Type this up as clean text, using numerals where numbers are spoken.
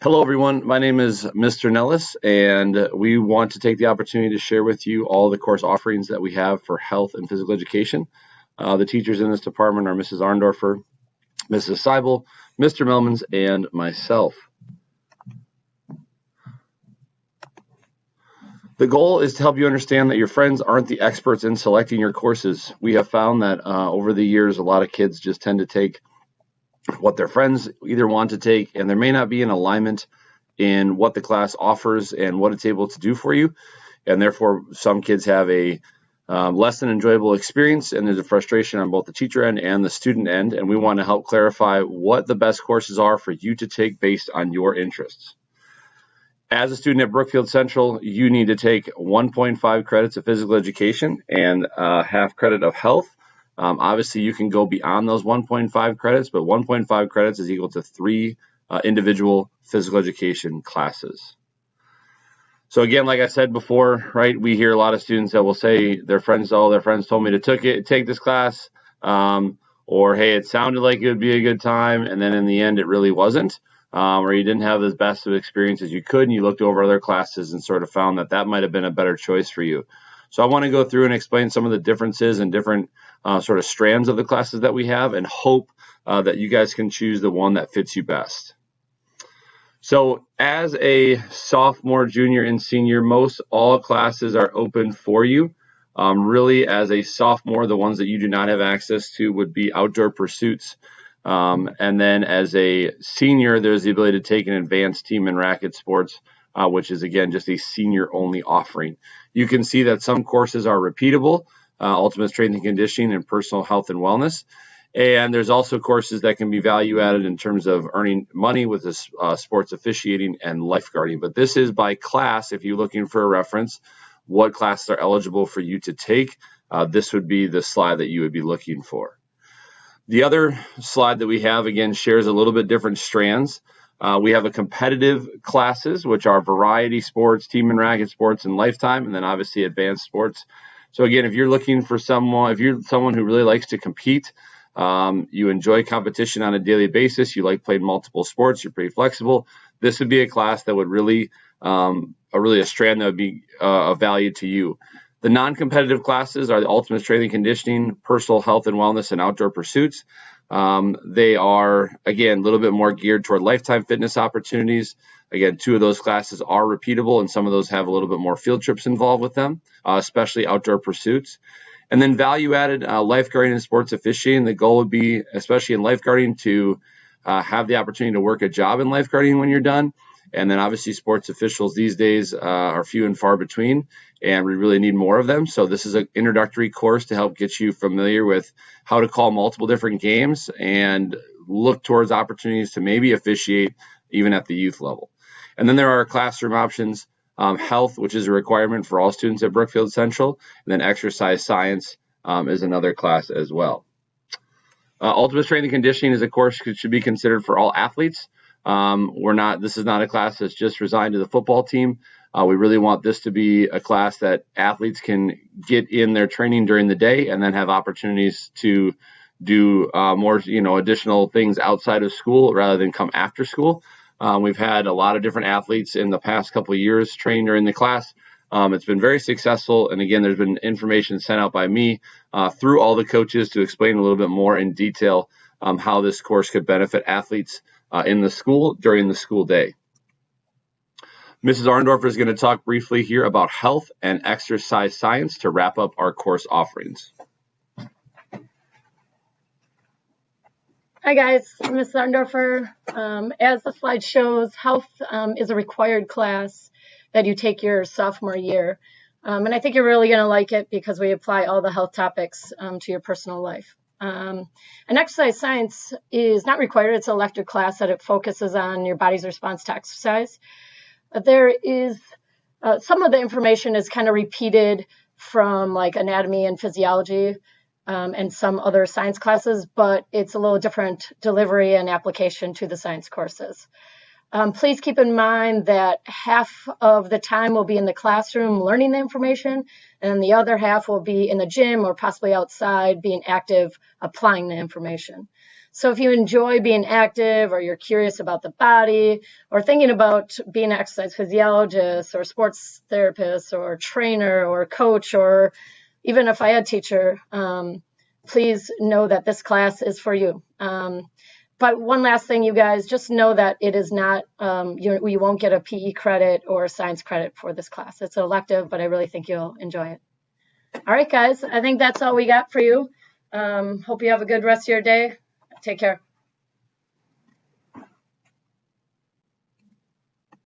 Hello, everyone. My name is Mr. Nellis, and we want to take the opportunity to share with you all the course offerings that we have for health and physical education. The teachers in this department are Mrs. Arndorfer, Mrs. Seibel, Mr. Melmans, and myself. The goal is to help you understand that your friends aren't the experts in selecting your courses. We have found that over the years, a lot of kids just tend to take what their friends either want to take, and there may not be an alignment in what the class offers and what it's able to do for you. And therefore, some kids have a less than enjoyable experience, and there's a frustration on both the teacher end and the student end. And we want to help clarify what the best courses are for you to take based on your interests. As a student at Brookfield Central, you need to take 1.5 credits of physical education and half credit of health. Obviously, you can go beyond those 1.5 credits, but 1.5 credits is equal to 3 individual physical education classes. So again, like I said before, right, we hear a lot of students that will say their friends told me to take this class, or hey, it sounded like it would be a good time, and then in the end, it really wasn't, or you didn't have as best of experience as you could, and you looked over other classes and sort of found that might have been a better choice for you. So I want to go through and explain some of the differences and different sort of strands of the classes that we have, and hope that you guys can choose the one that fits you best. So as a sophomore, junior, and senior, most all classes are open for you. Really, as a sophomore, the ones that you do not have access to would be outdoor pursuits. And then as a senior, there's the ability to take an advanced team and racket sports, which is, again, just a senior-only offering. You can see that some courses are repeatable, ultimate strength and conditioning and personal health and wellness. And there's also courses that can be value added in terms of earning money with this, sports officiating and lifeguarding. But this is by class. If you're looking for a reference, what classes are eligible for you to take, this would be the slide that you would be looking for. The other slide that we have, again, shares a little bit different strands. We have a competitive classes, which are variety sports, team and racket sports, and lifetime, and then obviously advanced sports. So again, if you're looking for someone who really likes to compete, you enjoy competition on a daily basis, you like playing multiple sports, you're pretty flexible, this would be a class that would really, a strand that would be of value to you. The non-competitive classes are the ultimate strength and conditioning, personal health and wellness, and outdoor pursuits. They are, again, a little bit more geared toward lifetime fitness opportunities. Again, 2 of those classes are repeatable, and some of those have a little bit more field trips involved with them, especially outdoor pursuits. And then value-added lifeguarding and sports officiating. The goal would be, especially in lifeguarding, to have the opportunity to work a job in lifeguarding when you're done. And then obviously sports officials these days are few and far between, and we really need more of them. So this is an introductory course to help get you familiar with how to call multiple different games and look towards opportunities to maybe officiate even at the youth level. And then there are classroom options. Health, which is a requirement for all students at Brookfield Central, and then exercise science is another class as well. Ultimate strength and conditioning is a course that should be considered for all athletes. This is not a class that's just resigned to the football team. We really want this to be a class that athletes can get in their training during the day and then have opportunities to do more, additional things outside of school rather than come after school. We've had a lot of different athletes in the past couple of years train during the class. It's been very successful. And again, there's been information sent out by me through all the coaches to explain a little bit more in detail how this course could benefit athletes in the school during the school day. Mrs. Arndorfer is going to talk briefly here about health and exercise science to wrap up our course offerings. Hi guys, I'm Ms. Arndorfer. As the slide shows, health is a required class that you take your sophomore year. And I think you're really going to like it because we apply all the health topics to your personal life. And exercise science is not required. It's an elective class that it focuses on your body's response to exercise. There is some of the information is kind of repeated from like anatomy and physiology and some other science classes, but it's a little different delivery and application to the science courses. Please keep in mind that half of the time will be in the classroom learning the information, and the other half will be in the gym or possibly outside being active applying the information. So if you enjoy being active, or you're curious about the body, or thinking about being an exercise physiologist or sports therapist or trainer or coach or even a phys ed teacher, please know that this class is for you. But one last thing, you guys, just know that it is not, you won't get a PE credit or science credit for this class. It's an elective, but I really think you'll enjoy it. All right, guys, I think that's all we got for you. Hope you have a good rest of your day. Take care.